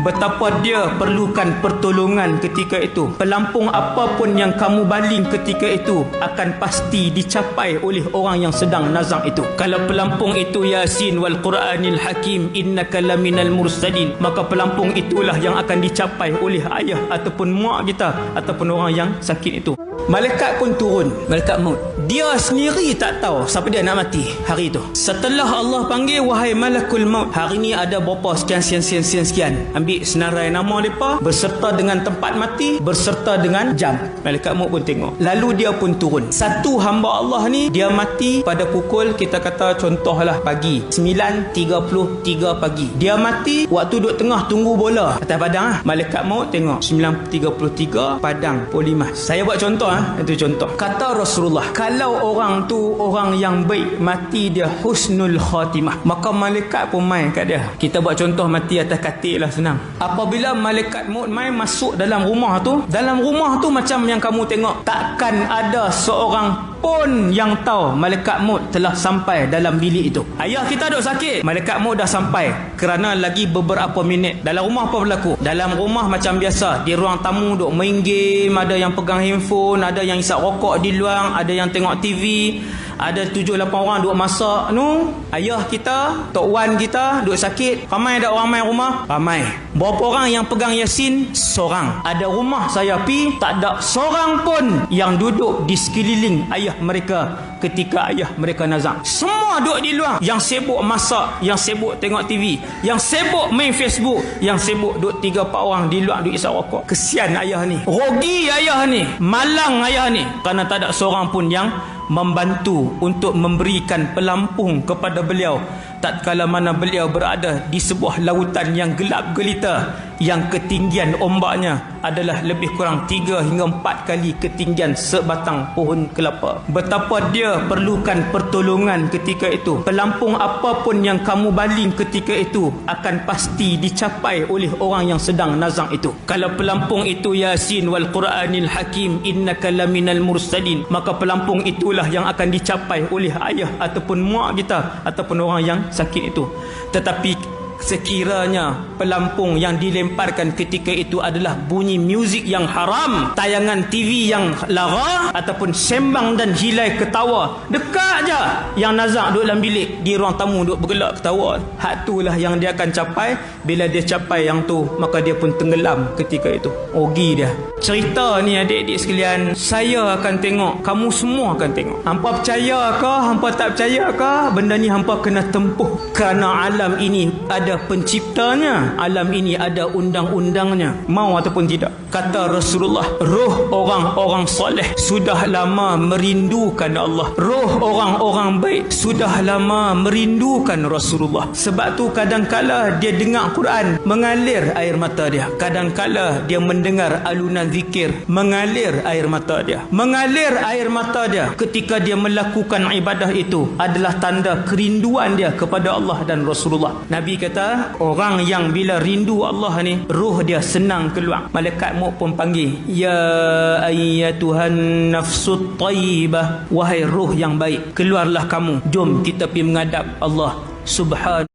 betapa dia perlukan pertolongan ketika itu. Pelampung apapun yang kamu baling ketika itu akan pasti dicapai oleh orang yang sedang nazak itu. Kalau pelampung itu Yasin wal Quranil Hakim innaka laminal mursalin, maka pelampung itulah yang akan dicapai oleh ayah ataupun mak kita ataupun orang yang sakit itu. Malaikat pun turun, malaikat maut. Dia sendiri tak tahu siapa dia nak mati hari itu. Setelah Allah panggil, wahai malakul maut, hari ni ada berapa sekian. Ambil senarai nama mereka berserta dengan tempat mati, berserta dengan jam. Malaikat maut pun tengok. Lalu dia pun turun. Satu hamba Allah ni dia mati pada pukul, kita kata contohlah pagi 9.33 pagi. Dia mati waktu duduk tengah tunggu bola atas padang. Malaikat maut tengok 9.33 padang Polimas. Saya buat contoh. Itu contoh. Kata Rasulullah, kalau orang tu orang yang baik, mati dia husnul khatimah, maka malaikat pun main kat dia. Kita buat contoh mati atas katil lah, senang. Apabila malaikat maut main masuk dalam rumah tu macam yang kamu tengok, takkan ada seorang pun yang tahu malaikat maut telah sampai dalam bilik itu. Ayah kita duk sakit, malaikat maut dah sampai kerana lagi beberapa minit. Dalam rumah apa berlaku? Dalam rumah macam biasa, di ruang tamu duk main game, ada yang pegang handphone, ada yang isap rokok di luar, ada yang tengok TV, ada 7-8 orang duk masak. Ayah kita, Tok Wan kita duk sakit. Ramai tak orang main rumah? Ramai. Berapa orang yang pegang Yasin? Seorang. Ada rumah saya pi, tak ada seorang pun yang duduk di sekeliling ayah mereka ketika ayah mereka nazak. Semua duduk di luar. Yang sibuk masak, yang sibuk tengok TV, yang sibuk main Facebook, yang sibuk duduk 3-4 orang di luar duduk isap rokok. Kesian ayah ni, rugi ayah ni, malang ayah ni, kerana tak ada seorang pun yang membantu untuk memberikan pelampung kepada beliau tatkala mana beliau berada di sebuah lautan yang gelap gelita, yang ketinggian ombaknya adalah lebih kurang 3 hingga 4 kali ketinggian sebatang pohon kelapa. Betapa dia perlukan pertolongan ketika itu. Pelampung apapun yang kamu baling ketika itu akan pasti dicapai oleh orang yang sedang nazak itu. Kalau pelampung itu Yasin wal Quranil Hakim innaka laminal mursalin, maka pelampung itulah yang akan dicapai oleh ayah ataupun mak kita ataupun orang yang sakit itu. Tetapi sekiranya pelampung yang dilemparkan ketika itu adalah bunyi muzik yang haram, tayangan TV yang lara, ataupun sembang dan hilai ketawa, dekat je yang nazak duduk dalam bilik, di ruang tamu duduk bergelak ketawa, hak itulah yang dia akan capai. Bila dia capai yang tu, maka dia pun tenggelam ketika itu. Rugi dia. Cerita ni adik-adik sekalian, saya akan tengok, kamu semua akan tengok. Hampa percaya ke, hampa tak percaya ke, benda ni hampa kena tempuh. Kerana alam ini ada penciptanya, alam ini ada undang-undangnya, mau ataupun tidak. Kata Rasulullah, roh orang-orang soleh sudah lama merindukan Allah, roh orang-orang baik sudah lama merindukan Rasulullah. Sebab tu kadang-kala dia dengar Quran, mengalir air mata dia. Kadang-kala dia mendengar alunan zikir, mengalir air mata dia. Mengalir air mata dia ketika dia melakukan ibadah itu adalah tanda kerinduan dia kepada Allah dan Rasulullah. Nabi kata, orang yang bila rindu Allah ni, roh dia senang keluar. Malaikat maut pun panggil, ya ayyatuhan nafsut tayyibah, wahai roh yang baik, keluarlah kamu, jom kita pergi menghadap Allah Subhanahu